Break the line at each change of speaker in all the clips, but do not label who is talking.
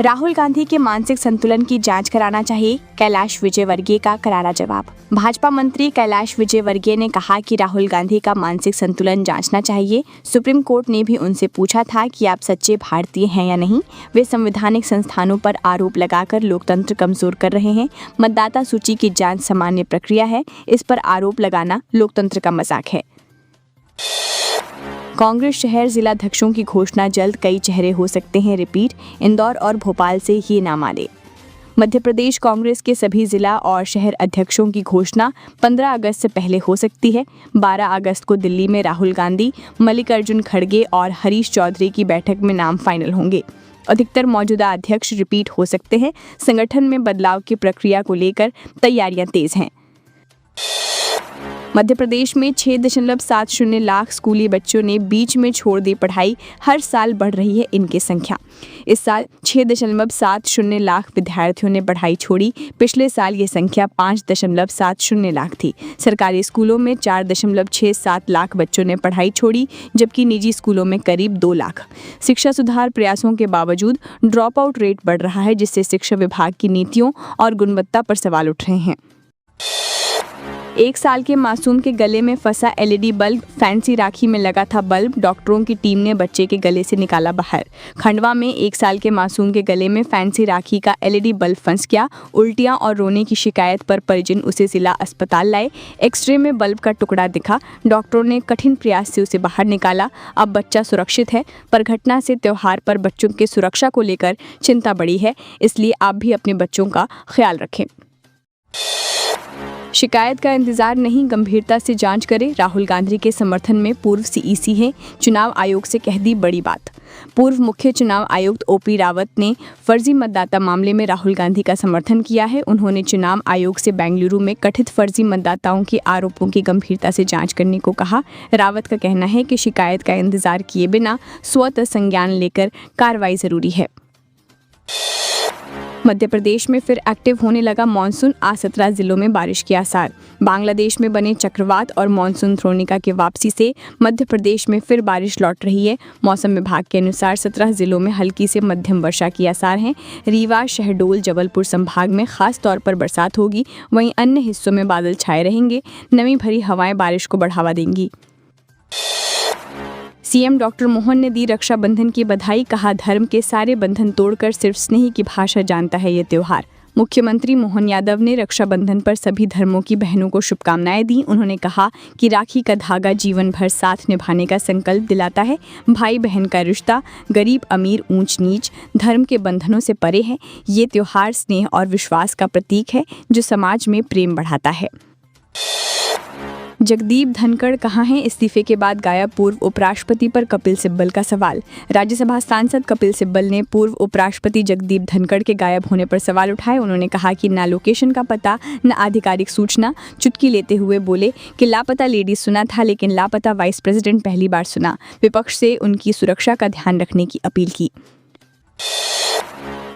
राहुल गांधी के मानसिक संतुलन की जांच कराना चाहिए, कैलाश विजयवर्गीय का करारा जवाब। भाजपा मंत्री कैलाश विजयवर्गीय ने कहा कि राहुल गांधी का मानसिक संतुलन जांचना चाहिए। सुप्रीम कोर्ट ने भी उनसे पूछा था कि आप सच्चे भारतीय हैं या नहीं। वे संवैधानिक संस्थानों पर आरोप लगाकर लोकतंत्र कमजोर कर रहे हैं। मतदाता सूची की जांच सामान्य प्रक्रिया है, इस पर आरोप लगाना लोकतंत्र का मजाक है। कांग्रेस शहर जिलाध्यक्षों की घोषणा जल्द, कई चेहरे हो सकते हैं रिपीट। इंदौर और भोपाल से ये नाम आले। मध्य प्रदेश कांग्रेस के सभी जिला और शहर अध्यक्षों की घोषणा 15 अगस्त से पहले हो सकती है। 12 अगस्त को दिल्ली में राहुल गांधी, मल्लिकार्जुन खड़गे और हरीश चौधरी की बैठक में नाम फाइनल होंगे। अधिकतर मौजूदा अध्यक्ष रिपीट हो सकते हैं। संगठन में बदलाव की प्रक्रिया को लेकर तैयारियां तेज हैं। मध्य प्रदेश में 6.70 लाख स्कूली बच्चों ने बीच में छोड़ दी पढ़ाई। हर साल बढ़ रही है इनकी संख्या। इस साल 6.70 लाख विद्यार्थियों ने पढ़ाई छोड़ी। पिछले साल ये संख्या 5.70 लाख थी। सरकारी स्कूलों में 4.67 लाख बच्चों ने पढ़ाई छोड़ी, जबकि निजी स्कूलों में करीब 2 लाख। शिक्षा सुधार प्रयासों के बावजूद ड्रॉप आउट रेट बढ़ रहा है, जिससे शिक्षा विभाग की नीतियों और गुणवत्ता पर सवाल उठ रहे हैं। 1 साल के मासूम के गले में फंसा एलईडी बल्ब। फैंसी राखी में लगा था बल्ब। डॉक्टरों की टीम ने बच्चे के गले से निकाला बाहर। खंडवा में 1 साल के मासूम के गले में फैंसी राखी का एलईडी बल्ब फंस गया। उल्टियां और रोने की शिकायत पर परिजन उसे जिला अस्पताल लाए। एक्सरे में बल्ब का टुकड़ा दिखा। डॉक्टरों ने कठिन प्रयास से उसे बाहर निकाला। अब बच्चा सुरक्षित है, पर घटना से त्योहार पर बच्चों की सुरक्षा को लेकर चिंता बढ़ी है। इसलिए आप भी अपने बच्चों का ख्याल रखें। शिकायत का इंतजार नहीं, गंभीरता से जांच करें। राहुल गांधी के समर्थन में पूर्व सीईसी हैं, चुनाव आयोग से कह दी बड़ी बात। पूर्व मुख्य चुनाव आयुक्त ओपी रावत ने फर्जी मतदाता मामले में राहुल गांधी का समर्थन किया है। उन्होंने चुनाव आयोग से बेंगलुरु में कथित फर्जी मतदाताओं के आरोपों की गंभीरता से जांच करने को कहा। रावत का कहना है कि शिकायत का इंतजार किए बिना स्वतः संज्ञान लेकर कार्रवाई जरूरी है। मध्य प्रदेश में फिर एक्टिव होने लगा मानसून। आज 17 जिलों में बारिश के आसार। बांग्लादेश में बने चक्रवात और मानसून द्रोणिका की वापसी से मध्य प्रदेश में फिर बारिश लौट रही है। मौसम विभाग के अनुसार 17 जिलों में हल्की से मध्यम वर्षा के आसार हैं। रीवा, शहडोल, जबलपुर संभाग में खास तौर पर बरसात होगी। वहीं अन्य हिस्सों में बादल छाए रहेंगे। नमी भरी हवाएं बारिश को बढ़ावा देंगी। सीएम डॉक्टर मोहन ने दी रक्षाबंधन की बधाई। कहा, धर्म के सारे बंधन तोड़कर सिर्फ स्नेह की भाषा जानता है ये त्योहार। मुख्यमंत्री मोहन यादव ने रक्षाबंधन पर सभी धर्मों की बहनों को शुभकामनाएं दी। उन्होंने कहा कि राखी का धागा जीवन भर साथ निभाने का संकल्प दिलाता है। भाई बहन का रिश्ता गरीब अमीर, ऊंच नीच, धर्म के बंधनों से परे है। ये त्योहार स्नेह और विश्वास का प्रतीक है, जो समाज में प्रेम बढ़ाता है। जगदीप धनखड़ कहाँ हैं? इस्तीफे के बाद गायब पूर्व उपराष्ट्रपति पर कपिल सिब्बल का सवाल। राज्यसभा सांसद कपिल सिब्बल ने पूर्व उपराष्ट्रपति जगदीप धनखड़ के गायब होने पर सवाल उठाए। उन्होंने कहा कि न लोकेशन का पता, न आधिकारिक सूचना। चुटकी लेते हुए बोले कि लापता लेडीज सुना था, लेकिन लापता वाइस प्रेसिडेंट पहली बार सुना। विपक्ष से उनकी सुरक्षा का ध्यान रखने की अपील की।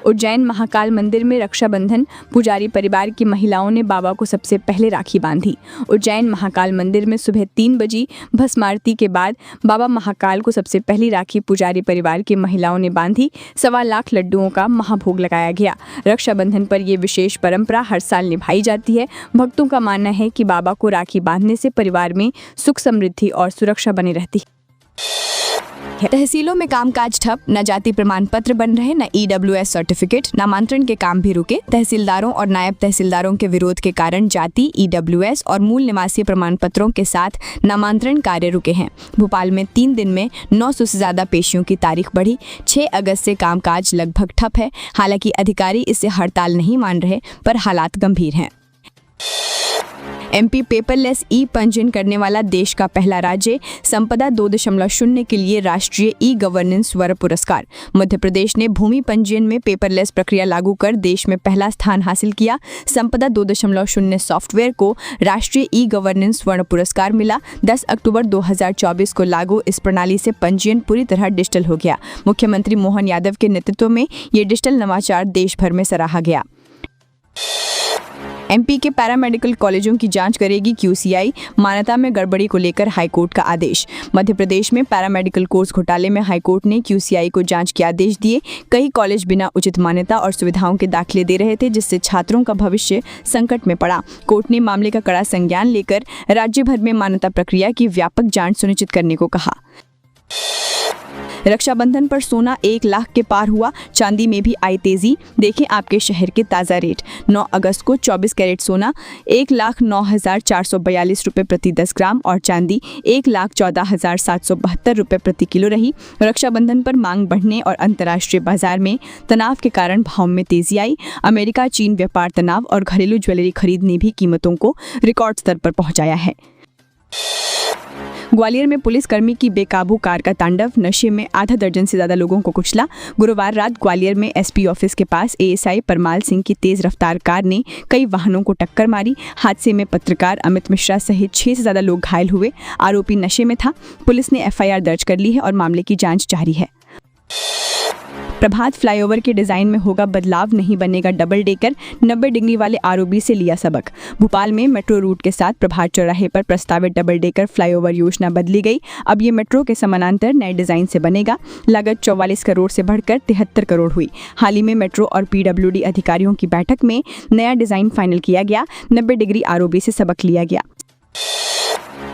उज्जैन महाकाल मंदिर में रक्षाबंधन। पुजारी परिवार की महिलाओं ने बाबा को सबसे पहले राखी बांधी। उज्जैन महाकाल मंदिर में सुबह 3 बजे भस्म आरती के बाद बाबा महाकाल को सबसे पहली राखी पुजारी परिवार की महिलाओं ने बांधी। 1.25 लाख लड्डुओं का महाभोग लगाया गया। रक्षाबंधन पर यह विशेष परंपरा हर साल निभाई जाती है। भक्तों का मानना है कि बाबा को राखी बांधने से परिवार में सुख, समृद्धि और सुरक्षा बनी रहती है। तहसीलों में कामकाज ठप। न जाति प्रमाण पत्र बन रहे, न ईडब्ल्यूएस सर्टिफिकेट। नामांतरण के काम भी रुके। तहसीलदारों और नायब तहसीलदारों के विरोध के कारण जाति, ईडब्ल्यूएस और मूल निवासी प्रमाण पत्रों के साथ नामांतरण कार्य रुके हैं। भोपाल में 3 दिन में 900 से ज्यादा पेशियों की तारीख बढ़ी। 6 अगस्त से कामकाज लगभग ठप है। हालांकि अधिकारी इसे हड़ताल नहीं मान रहे, पर हालात गंभीर हैं। एमपी पेपरलेस ई पंजीयन करने वाला देश का पहला राज्य। संपदा 2.0 के लिए राष्ट्रीय ई गवर्नेंस स्वर्ण पुरस्कार। मध्य प्रदेश ने भूमि पंजीयन में पेपरलेस प्रक्रिया लागू कर देश में पहला स्थान हासिल किया। संपदा 2.0 सॉफ्टवेयर को राष्ट्रीय ई गवर्नेंस स्वर्ण पुरस्कार मिला। 10 अक्टूबर 2024 को लागू इस प्रणाली से पंजीयन पूरी तरह डिजिटल हो गया। मुख्यमंत्री मोहन यादव के नेतृत्व में ये डिजिटल नवाचार देश भर में सराहा गया। एमपी के पैरामेडिकल कॉलेजों की जांच करेगी क्यूसीआई, मान्यता में गड़बड़ी को लेकर हाईकोर्ट का आदेश। मध्य प्रदेश में पैरामेडिकल कोर्स घोटाले में हाईकोर्ट ने क्यूसीआई को जांच के आदेश दिए। कई कॉलेज बिना उचित मान्यता और सुविधाओं के दाखिले दे रहे थे, जिससे छात्रों का भविष्य संकट में पड़ा। कोर्ट ने मामले का कड़ा संज्ञान लेकर राज्य भर में मान्यता प्रक्रिया की व्यापक जांच सुनिश्चित करने को कहा। रक्षाबंधन पर सोना 1 लाख के पार हुआ, चांदी में भी आई तेजी। देखें आपके शहर के ताज़ा रेट। 9 अगस्त को 24 कैरेट सोना 1,09,442 रुपये प्रति 10 ग्राम और चांदी 1,14,772 रुपये प्रति किलो रही। रक्षाबंधन पर मांग बढ़ने और अंतर्राष्ट्रीय बाजार में तनाव के कारण भाव में तेजी आई। अमेरिका चीन व्यापार तनाव और घरेलू ज्वेलरी खरीद ने भी कीमतों को रिकॉर्ड स्तर पर पहुंचाया है। ग्वालियर में पुलिसकर्मी की बेकाबू कार का तांडव, नशे में आधा दर्जन से ज्यादा लोगों को कुचला। गुरुवार रात ग्वालियर में एसपी ऑफिस के पास एएसआई परमाल सिंह की तेज रफ्तार कार ने कई वाहनों को टक्कर मारी। हादसे में पत्रकार अमित मिश्रा सहित 6 से ज्यादा लोग घायल हुए। आरोपी नशे में था। पुलिस ने एफआईआर दर्ज कर ली है और मामले की जांच जारी है। प्रभात फ्लाईओवर के डिजाइन में होगा बदलाव, नहीं बनेगा डबल डेकर। 90 डिग्री वाले आरओबी से लिया सबक। भोपाल में मेट्रो रूट के साथ प्रभात चौराहे पर प्रस्तावित डबल डेकर फ्लाईओवर योजना बदली गई। अब ये मेट्रो के समानांतर नए डिजाइन से बनेगा। लागत 44 करोड़ से बढ़कर 73 करोड़ हुई। हाल ही में मेट्रो और पीडब्ल्यूडी अधिकारियों की बैठक में नया डिजाइन फाइनल किया गया। 90 डिग्री आरओबी से सबक लिया गया।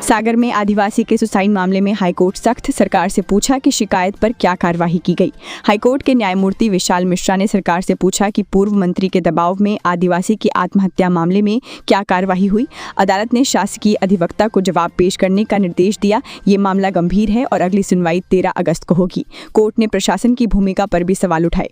सागर में आदिवासी के सुसाइड मामले में हाईकोर्ट सख्त, सरकार से पूछा कि शिकायत पर क्या कार्रवाई की गई। हाईकोर्ट के न्यायमूर्ति विशाल मिश्रा ने सरकार से पूछा कि पूर्व मंत्री के दबाव में आदिवासी की आत्महत्या मामले में क्या कार्रवाई हुई। अदालत ने शासकीय अधिवक्ता को जवाब पेश करने का निर्देश दिया। ये मामला गंभीर है और अगली सुनवाई 13 अगस्त को होगी। कोर्ट ने प्रशासन की भूमिका पर भी सवाल उठाए।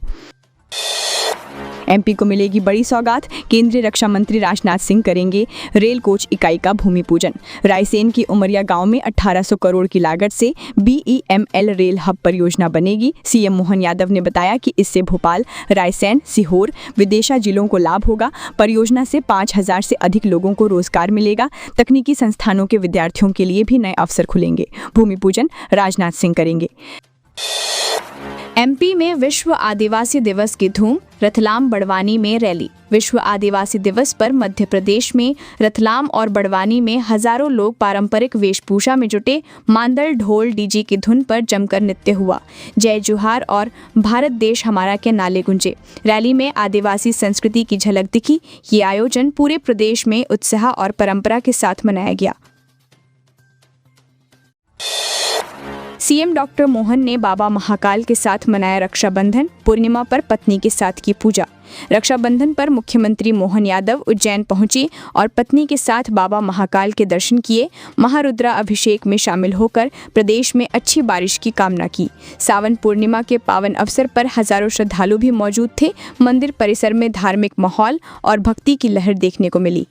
एमपी को मिलेगी बड़ी सौगात, केंद्रीय रक्षा मंत्री राजनाथ सिंह करेंगे रेल कोच इकाई का भूमि पूजन। रायसेन की उमरिया गांव में 1800 करोड़ की लागत से बीईएमएल रेल हब परियोजना बनेगी। सीएम मोहन यादव ने बताया कि इससे भोपाल, रायसेन, सीहोर, विदिशा जिलों को लाभ होगा। परियोजना से 5000 से अधिक लोगों को रोजगार मिलेगा। तकनीकी संस्थानों के विद्यार्थियों के लिए भी नए अवसर खुलेंगे। भूमि पूजन राजनाथ सिंह करेंगे। एमपी में विश्व आदिवासी दिवस की धूम, रतलाम बड़वानी में रैली। विश्व आदिवासी दिवस पर मध्य प्रदेश में रतलाम और बड़वानी में हजारों लोग पारंपरिक वेशभूषा में जुटे। मांदल, ढोल, डीजे की धुन पर जमकर नृत्य हुआ। जय जोहार और भारत देश हमारा के नाले गूंजे। रैली में आदिवासी संस्कृति की झलक दिखी। ये आयोजन पूरे प्रदेश में उत्साह और परंपरा के साथ मनाया गया। सीएम डॉक्टर मोहन ने बाबा महाकाल के साथ मनाया रक्षाबंधन। पूर्णिमा पर पत्नी के साथ की पूजा। रक्षाबंधन पर मुख्यमंत्री मोहन यादव उज्जैन पहुंचे और पत्नी के साथ बाबा महाकाल के दर्शन किए। महारुद्रा अभिषेक में शामिल होकर प्रदेश में अच्छी बारिश की कामना की। सावन पूर्णिमा के पावन अवसर पर हजारों श्रद्धालु भी मौजूद थे। मंदिर परिसर में धार्मिक माहौल और भक्ति की लहर देखने को मिली।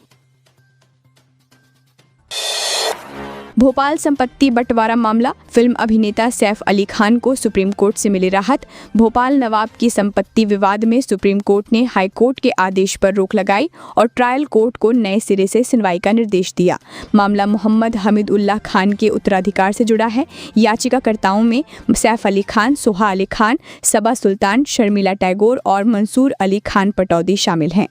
भोपाल संपत्ति बंटवारा मामला, फिल्म अभिनेता सैफ अली खान को सुप्रीम कोर्ट से मिली राहत। भोपाल नवाब की संपत्ति विवाद में सुप्रीम कोर्ट ने हाई कोर्ट के आदेश पर रोक लगाई और ट्रायल कोर्ट को नए सिरे से सुनवाई का निर्देश दिया। मामला मोहम्मद हमीदुल्लाह खान के उत्तराधिकार से जुड़ा है। याचिकाकर्ताओं में सैफ अली खान, सोहा अली खान, सबा सुल्तान, शर्मिला टैगोर और मंसूर अली खान पटौदी शामिल हैं।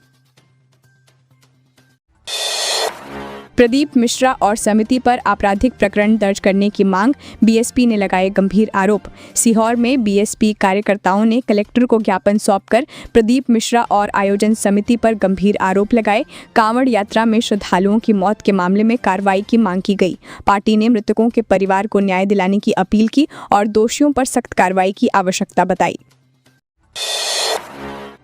प्रदीप मिश्रा और समिति पर आपराधिक प्रकरण दर्ज करने की मांग, बीएसपी ने लगाए गंभीर आरोप। सीहोर में बीएसपी कार्यकर्ताओं ने कलेक्टर को ज्ञापन सौंपकर प्रदीप मिश्रा और आयोजन समिति पर गंभीर आरोप लगाए। कांवड़ यात्रा में श्रद्धालुओं की मौत के मामले में कार्रवाई की मांग की गई। पार्टी ने मृतकों के परिवार को न्याय दिलाने की अपील की और दोषियों पर सख्त कार्रवाई की आवश्यकता बताई।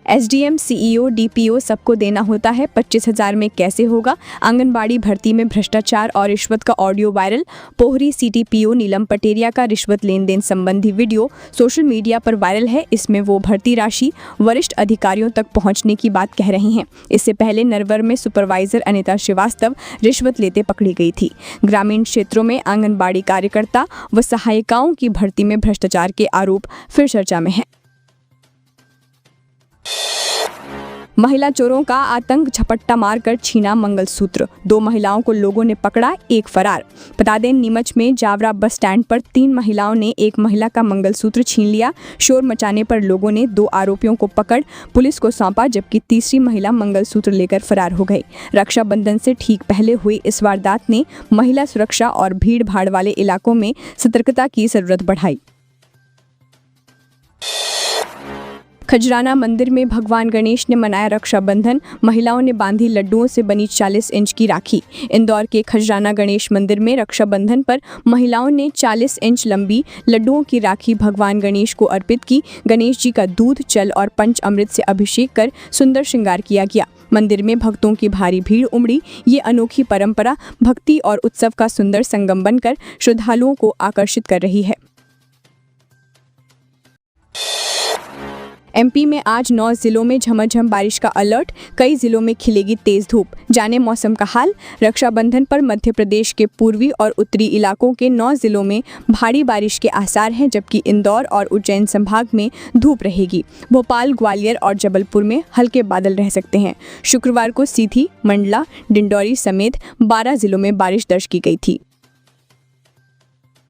एसडीएम, सीईओ, डीपीओ सबको देना होता है, 25,000 में कैसे होगा? आंगनबाड़ी भर्ती में भ्रष्टाचार और रिश्वत का ऑडियो वायरल। पोहरी सीटीपीओ नीलम पटेरिया का रिश्वत लेन देन संबंधी वीडियो सोशल मीडिया पर वायरल है। इसमें वो भर्ती राशि वरिष्ठ अधिकारियों तक पहुंचने की बात कह रही हैं। इससे पहले नरवर में सुपरवाइजर अनिता श्रीवास्तव रिश्वत लेते पकड़ी गई थी। ग्रामीण क्षेत्रों में आंगनबाड़ी कार्यकर्ता व सहायिकाओं की भर्ती में भ्रष्टाचार के आरोप फिर चर्चा में है। महिला चोरों का आतंक, झपट्टा मारकर छीना मंगलसूत्र। 2 महिलाओं को लोगों ने पकड़ा, एक फरार। बता दें, नीमच में जावरा बस स्टैंड पर 3 महिलाओं ने एक महिला का मंगलसूत्र छीन लिया। शोर मचाने पर लोगों ने 2 आरोपियों को पकड़ पुलिस को सौंपा, जबकि तीसरी महिला मंगलसूत्र लेकर फरार हो गई। रक्षाबंधन से ठीक पहले हुई इस वारदात ने महिला सुरक्षा और भीड़ भाड़ वाले इलाकों में सतर्कता की जरूरत बढ़ाई। खजराना मंदिर में भगवान गणेश ने मनाया रक्षाबंधन। महिलाओं ने बांधी लड्डुओं से बनी 40 इंच की राखी। इंदौर के खजराना गणेश मंदिर में रक्षाबंधन पर महिलाओं ने 40 इंच लंबी लड्डुओं की राखी भगवान गणेश को अर्पित की। गणेश जी का दूध, जल और पंचामृत से अभिषेक कर सुंदर श्रृंगार किया गया। मंदिर में भक्तों की भारी भीड़ उमड़ी। ये अनोखी परंपरा भक्ति और उत्सव का सुंदर संगम बनकर श्रद्धालुओं को आकर्षित कर रही है। एमपी में आज 9 जिलों में झमाझम बारिश का अलर्ट। कई जिलों में खिलेगी तेज धूप। जाने मौसम का हाल। रक्षाबंधन पर मध्य प्रदेश के पूर्वी और उत्तरी इलाकों के 9 जिलों में भारी बारिश के आसार हैं, जबकि इंदौर और उज्जैन संभाग में धूप रहेगी। भोपाल, ग्वालियर और जबलपुर में हल्के बादल रह सकते हैं। शुक्रवार को सीधी, मंडला, डिंडौरी समेत 12 जिलों में बारिश दर्ज की गई थी।